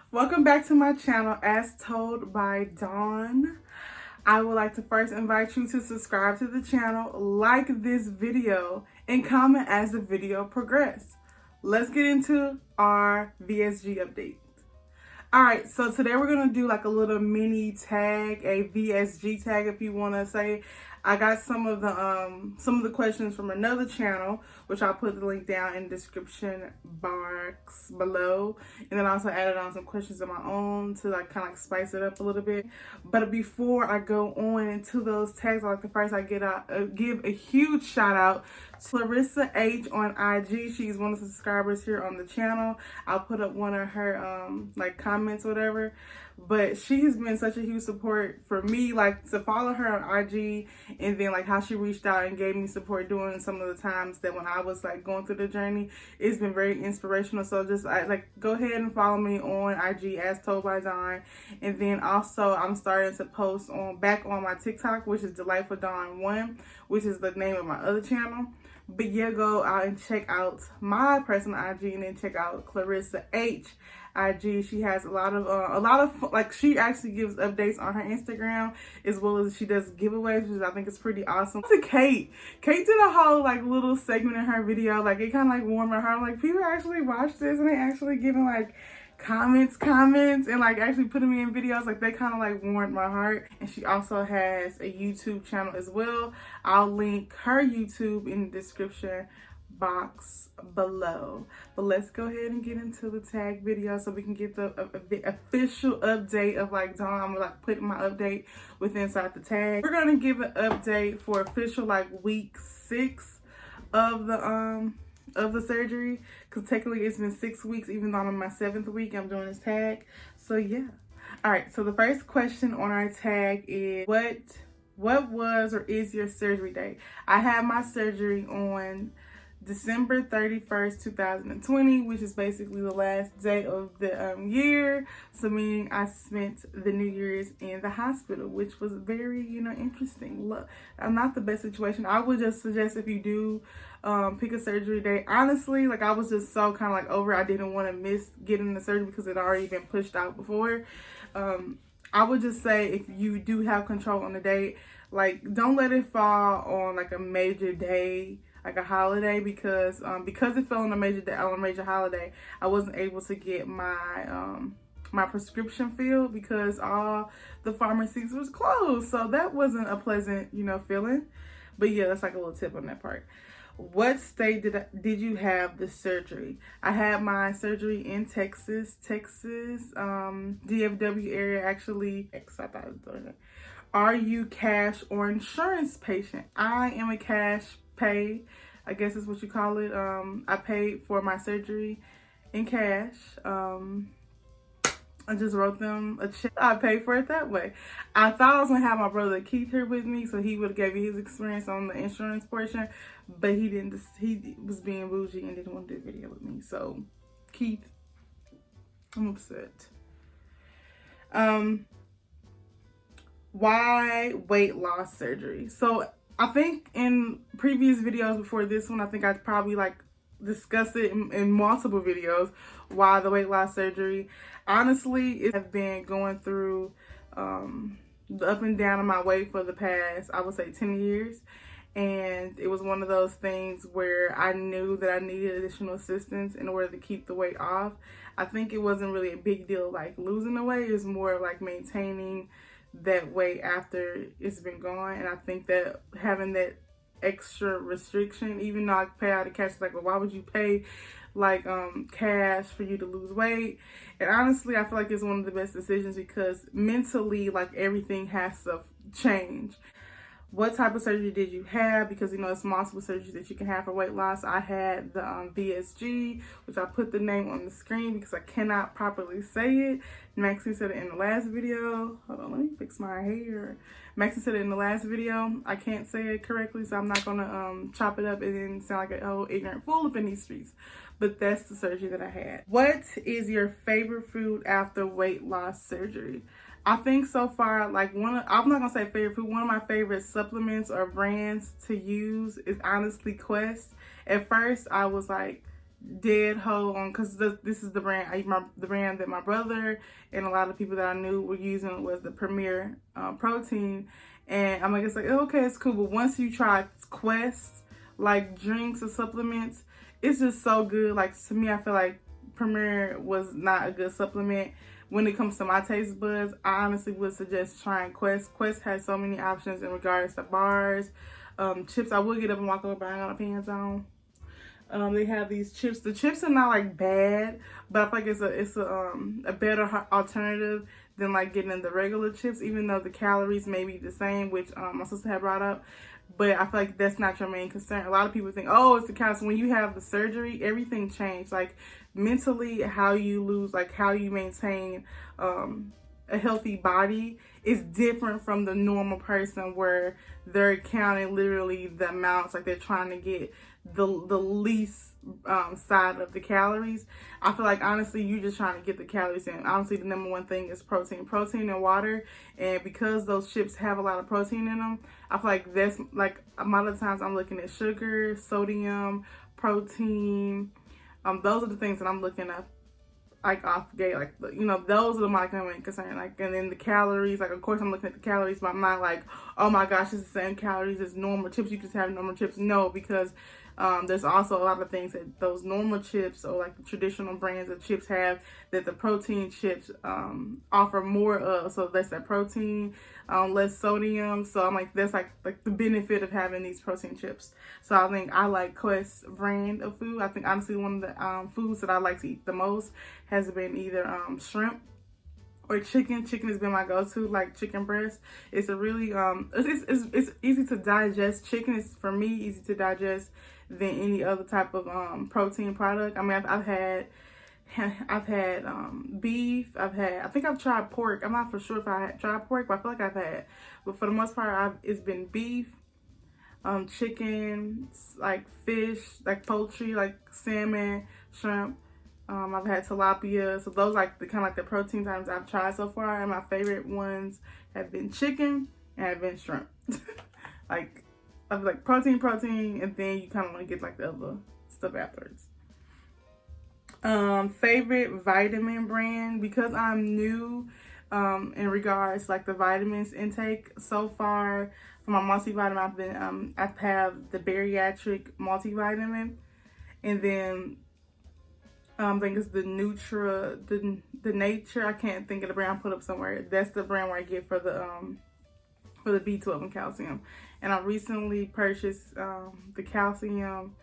Welcome back to my channel, As Told by Dawn. I would like to first invite you to subscribe to the channel, like this video, and comment as the video progresses. Let's get into our VSG update. Alright, so today we're going to do like a little mini tag, a VSG tag if you want to say. I got some of the questions from another channel, which I'll put the link down in the description box below. And then I also added on some questions of my own to like kind of like spice it up a little bit. But before I go on into those tags, I like to first give a huge shout out to Clarissa IG on IG. She's one of the subscribers here on the channel. I'll put up one of her like comments or whatever. But she has been such a huge support for me, like to follow her on IG, and then like how she reached out and gave me support during some of the times that when I was like going through the journey. It's been very inspirational. So just like go ahead and follow me on IG, As Told by Dawn. And then also I'm starting to post back on my TikTok, which is Delightful Dawn 1, which is the name of my other channel. But yeah, go out and check out my personal IG, and then check out Clarissa IG. She has a lot of like, she actually gives updates on her Instagram, as well as she does giveaways, which I think is pretty awesome. To Kate did a whole like little segment in her video, like it kind of like warmed my heart. Like people actually watch this and they actually giving like comments and like actually putting me in videos. Like they kind of like warmed my heart. And she also has a YouTube channel as well. I'll link her YouTube in the description box below. But let's go ahead and get into the tag video so we can get the official update of like Dawn. I'm gonna like put my update inside the tag. We're gonna give an update for official like week 6 of the surgery, because technically it's been 6 weeks, even though I'm in my 7th week. I'm doing this tag. So yeah. All right, so the first question on our tag is what was or is your surgery date? I had my surgery on December 31st, 2020, which is basically the last day of the year. So meaning I spent the New Year's in the hospital, which was very, interesting. Look, I'm not the best situation. I would just suggest if you do pick a surgery date, honestly, like I was just so kind of like over it. I didn't want to miss getting the surgery because it had already been pushed out before. I would just say if you do have control on the date, like don't let it fall on like a major day, like a holiday, because it fell on a major holiday, I wasn't able to get my my prescription filled because all the pharmacies was closed. So that wasn't a pleasant, feeling. But yeah, that's like a little tip on that part. What state did you have the surgery? I had my surgery in Texas, DFW area, actually. I thought I was doing it. Are you cash or insurance patient? I am a cash pay, I guess is what you call it. I paid for my surgery in cash. I just wrote them a check. I paid for it that way. I thought I was gonna have my brother Keith here with me, so he would have gave me his experience on the insurance portion, but he didn't. He was being bougie and didn't want to do a video with me. So, Keith, I'm upset. Why weight loss surgery? So I think in previous videos before this one, I think I'd probably like discussed it in multiple videos, why the weight loss surgery. Honestly, it have been going through the up and down of my weight for the past, I would say 10 years. And it was one of those things where I knew that I needed additional assistance in order to keep the weight off. I think it wasn't really a big deal like losing the weight. It was more like maintaining that weight after it's been gone. And I think that having that extra restriction, even though I pay out of cash, like, well, why would you pay like cash for you to lose weight? And honestly, I feel like it's one of the best decisions, because mentally, like, everything has to change. What type of surgery did you have? Because it's multiple surgeries that you can have for weight loss. I had the VSG, which I put the name on the screen because I cannot properly say it. Maxine said it in the last video. Hold on, let me fix my hair. Maxine said it in the last video. I can't say it correctly, so I'm not gonna chop it up and then sound like a whole ignorant fool up in these streets. But that's the surgery that I had. What is your favorite food after weight loss surgery? I think so far, like I'm not gonna say favorite food, one of my favorite supplements or brands to use is honestly Quest. At first I was like, dead hoe on, because this is the brand the brand that my brother and a lot of people that I knew were using was the Premier protein. And I'm like, it's like, okay, it's cool, but once you try Quest like drinks or supplements, it's just so good. Like, to me, I feel like Premier was not a good supplement when it comes to my taste buds. I honestly would suggest trying Quest. Quest has so many options in regards to bars, chips. I would get up and walk over, but I ain't got no pants on. They have these chips. The chips are not like bad, but I feel like it's a better alternative than like getting the regular chips, even though the calories may be the same, which my sister had brought up. But I feel like that's not your main concern. A lot of people think, oh, it's the calories. When you have the surgery, everything changed. Like mentally, how you lose, like how you maintain a healthy body is different from the normal person, where they're counting literally the amounts, like they're trying to get the least side of the calories. I feel like honestly you're just trying to get the calories in. Honestly, the number one thing is protein and water. And because those chips have a lot of protein in them, I feel like that's like a lot of times I'm looking at sugar, sodium, protein. Those are the things that I'm looking at, like off gate, like, you know, those are my main concern. Like, and then the calories, like, of course I'm looking at the calories, but I'm not like, oh my gosh, it's the same calories as normal chips, you just have normal chips. No, because there's also a lot of things that those normal chips or like the traditional brands of chips have that the protein chips offer more of. So that's that protein, less sodium. So I'm like, that's like the benefit of having these protein chips. So I think I like Quest brand of food. I think honestly one of the foods that I like to eat the most has been either shrimp or chicken. Chicken has been my go-to, like chicken breast. It's a really it's easy to digest. Chicken is, for me, easy to digest than any other type of protein product. I mean, I've had beef. I think I've tried pork. I'm not for sure if I had tried pork, but I feel like I've had. But for the most part, it's been beef, chicken, like fish, like poultry, like salmon, shrimp. I've had tilapia. So those like the kind of like the protein items I've tried so far, and my favorite ones have been chicken and have been shrimp. Like, I've like protein, and then you kind of want to get like the other stuff afterwards. Favorite vitamin brand, because I'm new in regards to like the vitamins intake so far. For my multivitamin, I've had the bariatric multivitamin, and then I think it's the Nature. I can't think of the brand. I put up somewhere. That's the brand where I get for the B12 and calcium. And I recently purchased the calcium.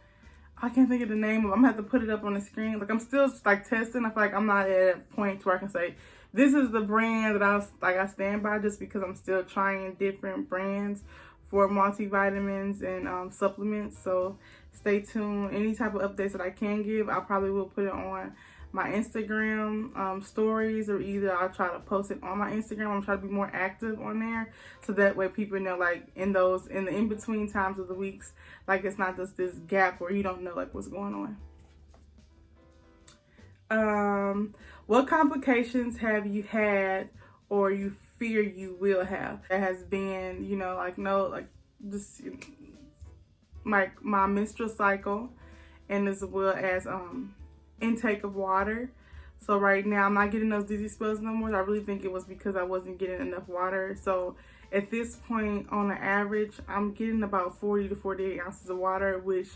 I can't think of the name of it. I'm gonna have to put it up on the screen. Like, I'm still like testing. I feel like I'm not at a point where I can say this is the brand that I stand by, just because I'm still trying different brands for multivitamins and supplements. So stay tuned. Any type of updates that I can give, I probably will put it on my Instagram stories, or either I'll try to post it on my Instagram. I'm trying to be more active on there, so that way people know, like in the in-between times of the weeks, like it's not just this gap where you don't know like what's going on. What complications have you had or you fear you will have? That has been, you know, like just like my menstrual cycle, and as well as intake of water. So right now I'm not getting those dizzy spells no more. I really think it was because I wasn't getting enough water. So at this point, on the average, I'm getting about 40 to 48 ounces of water, which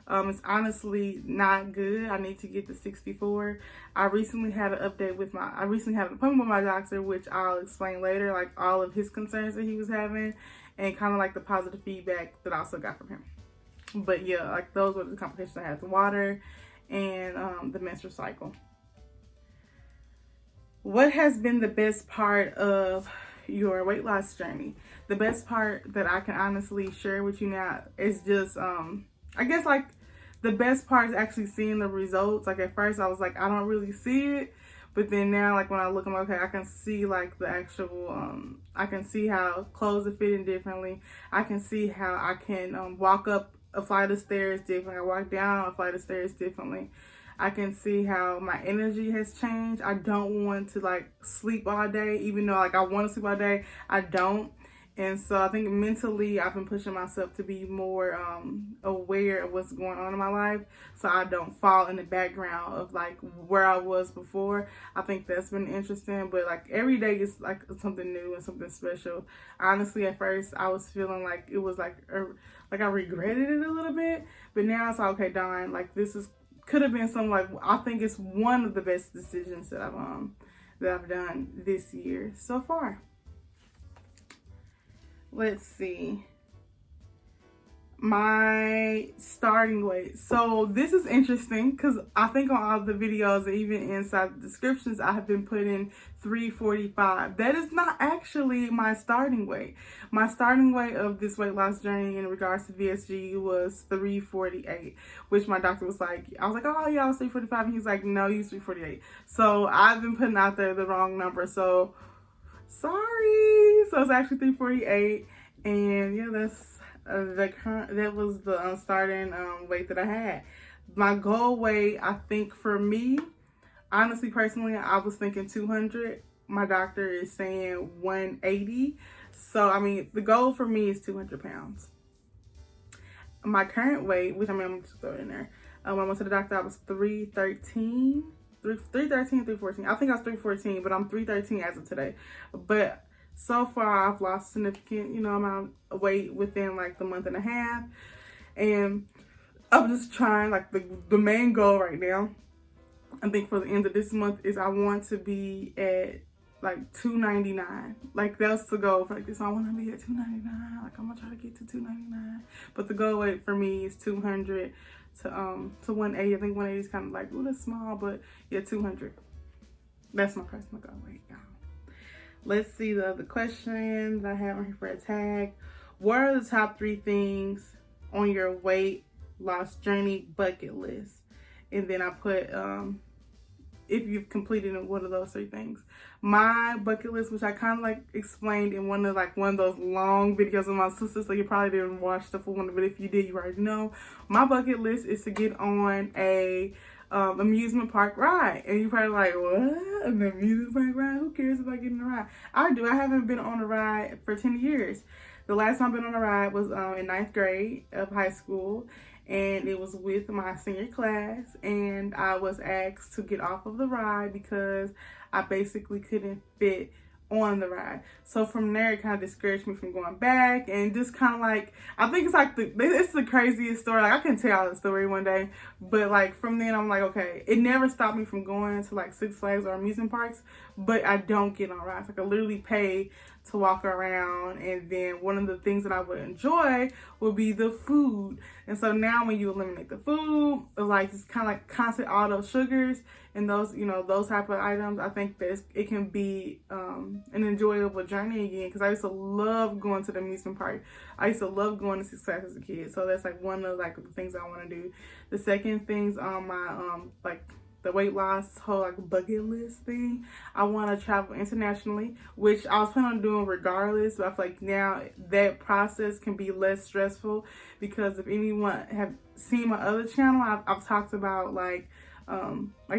is honestly not good. I need to get to 64. I recently had an update with I recently had an appointment with my doctor, which I'll explain later, like all of his concerns that he was having, and kind of like the positive feedback that I also got from him. But yeah, like those were the complications I had: the water and the menstrual cycle. What has been the best part of your weight loss journey? The best part that I can honestly share with you now is just, I guess like the best part is actually seeing the results. Like at first I was like, I don't really see it. But then now, like when I look, I'm like, okay, I can see like the actual, I can see how clothes are fitting differently. I can see how I can walk up a flight of stairs differently. I walk down a flight of stairs differently. I can see how my energy has changed. I don't want to like sleep all day, even though like I want to sleep all day, I don't. And so I think mentally I've been pushing myself to be more aware of what's going on in my life, so I don't fall in the background of like where I was before. I think that's been interesting, but like every day is like something new and something special. Honestly, at first I was feeling like it was like I regretted it a little bit, but now it's like, okay, Dawn, like this is could have been something like, I think it's one of the best decisions that I've done this year so far. Let's see. My starting weight. So this is interesting because I think on all the videos, even inside the descriptions, I have been putting 345. That is not actually my starting weight. My starting weight of this weight loss journey in regards to VSG was 348, which my doctor was like, I was like, oh yeah, I was 345. And he's like, no, you was 348. So I've been putting out there the wrong number. So sorry. So it's actually 348. And yeah, that's that was the starting weight that I had. My goal weight, I think for me, honestly, personally, I was thinking 200. My doctor is saying 180. So I mean, the goal for me is 200 pounds. My current weight, which I mean, I'm just throw it in there. When I went to the doctor, I was 313, 314. I think I was 314, but I'm 313 as of today. But so far, I've lost significant, amount of weight within like the month and a half. And I'm just trying, like the main goal right now, I think for the end of this month, is I want to be at like 299. Like that's the goal for like this. I want to be at 299. Like I'm gonna try to get to 299. But the goal weight for me is 200 to 180. I think 180 is kind of like, ooh, that's small, but yeah, 200. That's my personal goal weight, y'all. Let's see the other questions I have on here for a tag. What are the top 3 things on your weight loss journey bucket list? And then I put, if you've completed it, what are those 3 things? My bucket list, which I kind of like explained in one of those long videos of my sister, so you probably didn't watch the full one, but if you did, you already know. My bucket list is to get on a amusement park ride. And you're probably like, what? An amusement park ride? Who cares about getting a ride? I do. I haven't been on a ride for 10 years. The last time I've been on a ride was in 9th grade of high school, and it was with my senior class, and I was asked to get off of the ride because I basically couldn't fit on the ride. So from there, it kind of discouraged me from going back, and just kind of like, I think it's like it's the craziest story. Like I can tell the story one day, but like from then I'm like, okay, it never stopped me from going to like Six Flags or amusement parks, but I don't get on rides. Like I literally pay to walk around, and then one of the things that I would enjoy would be the food. And so now when you eliminate the food, like it's kind of like constant all those sugars and those, those type of items, I think that it can be an enjoyable journey again, because I used to love going to the amusement park. I used to love going to Six Flags as a kid. So that's like one of like the things I want to do. The second things on my like the weight loss whole like bucket list thing, I want to travel internationally, which I was planning on doing regardless, but I feel like now that process can be less stressful, because if anyone have seen my other channel, I've talked about like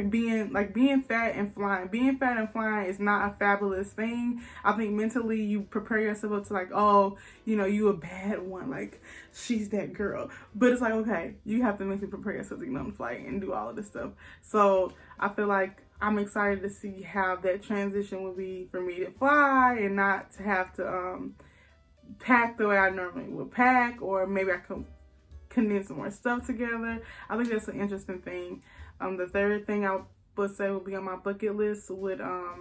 being fat and flying. Being fat and flying is not a fabulous thing. I think mentally you prepare yourself up to like, oh, you a bad one, like she's that girl. But it's like, okay, you have to mentally prepare yourself to get on the flight and do all of this stuff. So I feel like I'm excited to see how that transition will be for me to fly and not to have to pack the way I normally would pack, or maybe I could condense more stuff together. I think that's an interesting thing. The third thing I would say would be on my bucket list would I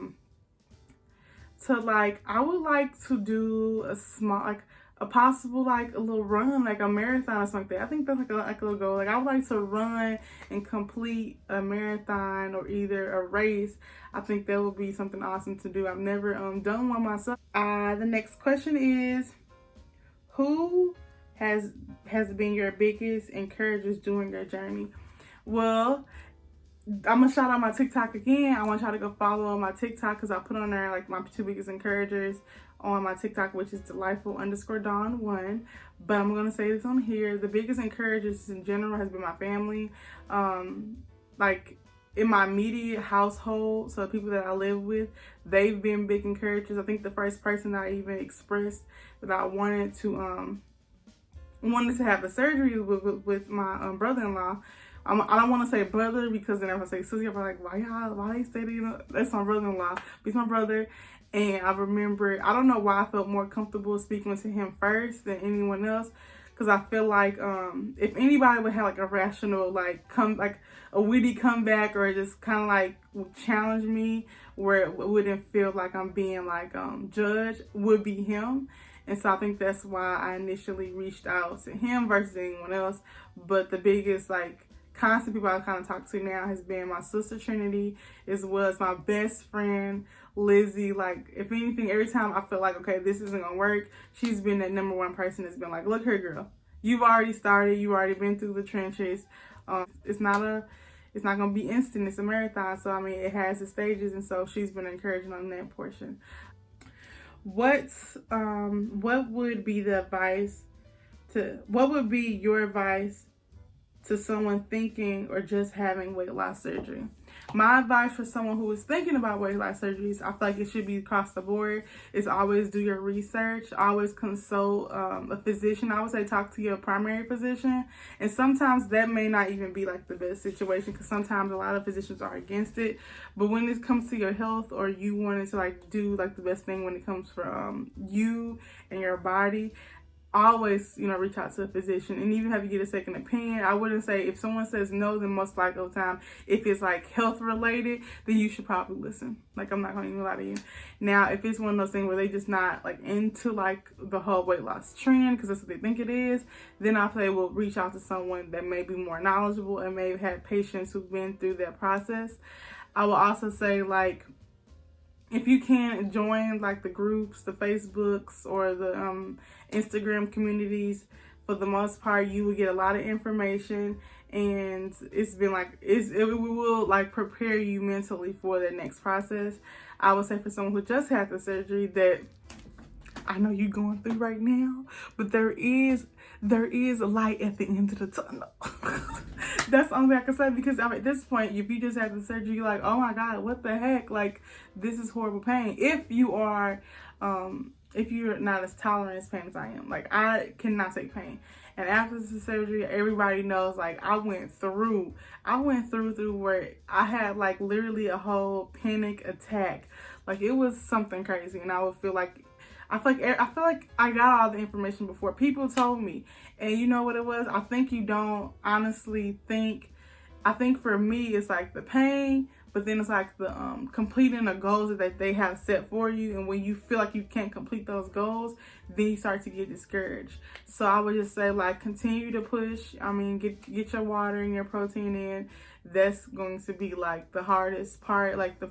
would like to do a small, like a possible like a little run, like a marathon or something like that. I think that's like a little goal. Like I would like to run and complete a marathon or either a race. I think that would be something awesome to do. I've never done one myself. The next question is, who has been your biggest encouragers during your journey? Well, I'm gonna shout out my TikTok again. I want y'all to go follow my TikTok, because I put on there like my 2 biggest encouragers on my TikTok, which is delightful_Dawn1. But I'm gonna say this on here. The biggest encouragers in general has been my family. Like in my immediate household, so people that I live with, they've been big encouragers. I think the first person I even expressed that I wanted to have a surgery with my brother-in-law. I don't want to say brother because then if I say sister, I'm like, why they say that? You know, that's my brother-in-law. He's my brother. And I remember, I don't know why I felt more comfortable speaking to him first than anyone else. Because I feel like if anybody would have like a rational, like a witty comeback or just kind of like challenge me where it wouldn't feel like I'm being like judged, would be him. And so I think that's why I initially reached out to him versus anyone else. But the biggest like constant people I kind of talk to now has been my sister Trinity, as well as my best friend Lizzie. Like, if anything, every time I feel like, okay, this isn't gonna work, she's been that number one person that's been like, look here, girl, you've already started, you've already been through the trenches. It's not gonna be instant, it's a marathon. So I mean, it has its stages, and so she's been encouraging on that portion. What would be your advice to someone thinking or just having weight loss surgery? My advice for someone who is thinking about weight loss surgeries, I feel like it should be across the board, is always do your research, always consult a physician. I would say talk to your primary physician, and sometimes that may not even be like the best situation because sometimes a lot of physicians are against it. But when it comes to your health, or you wanted to like do like the best thing when it comes for you and your body, always, reach out to a physician, and even have you get a second opinion. I wouldn't say if someone says no, then most likely of the time, if it's like health related, then you should probably listen. Like, I'm not gonna even lie to you. Now, if it's one of those things where they just not like into like the whole weight loss trend because that's what they think it is, then I say we'll reach out to someone that may be more knowledgeable and may have had patients who've been through that process. I will also say, like, if you can join like the groups, the Facebooks, or the Instagram communities, for the most part, you will get a lot of information, and it's been like, it will like prepare you mentally for the next process. I would say for someone who just had the surgery, that I know you're going through right now, but there is a light at the end of the tunnel. That's the only thing I can say, because at this point, if you just had the surgery, you're like, oh my God, what the heck? Like, this is horrible pain. If you're not as tolerant as pain as I am, like, I cannot take pain. And after the surgery, everybody knows, like, I went through where I had like literally a whole panic attack. Like, it was something crazy, and I would feel like, I feel like I got all the information before people told me. And you know what it was? I think you don't honestly think. I think for me, it's like the pain, but then it's like the completing the goals that they have set for you. And when you feel like you can't complete those goals, then you start to get discouraged. So I would just say, like, continue to push. I mean, get your water and your protein in. That's going to be like the hardest part. Like, I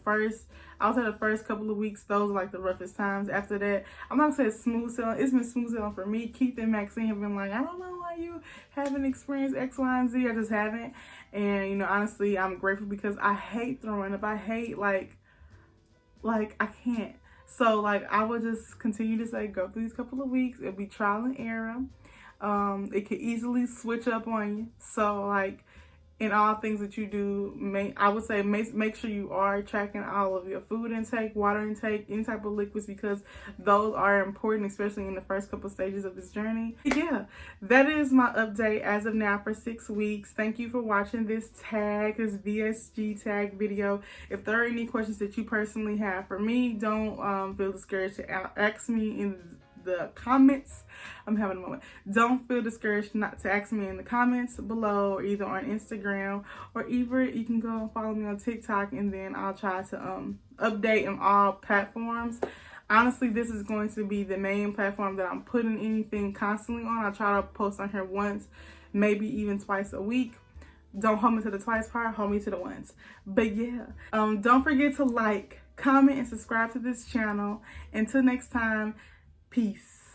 would say the first couple of weeks, those are like the roughest times. After that, I'm not gonna say it's smooth sailing. It's been smooth sailing for me. Keith and Maxine have been like, I don't know why you haven't experienced X, Y, and Z. I just haven't. And honestly, I'm grateful because I hate throwing up. I hate like I can't. So like, I would just continue to say, go through these couple of weeks. It'll be trial and error. It could easily switch up on you. So like, in all things that you do, I would say make sure you are tracking all of your food intake, water intake, any type of liquids, because those are important, especially in the first couple stages of this journey. Yeah, that is my update as of now for 6 weeks. Thank you for watching this VSG tag video. If there are any questions that you personally have for me, don't feel discouraged to ask me in the comments. I'm having a moment. Don't feel discouraged not to ask me in the comments below, or either on Instagram, or even you can go and follow me on TikTok, and then I'll try to update on all platforms. Honestly, this is going to be the main platform that I'm putting anything constantly on. I try to post on here once, maybe even twice a week. Don't hold me to the twice part, hold me to the once. But yeah, don't forget to like, comment, and subscribe to this channel. Until next time, peace.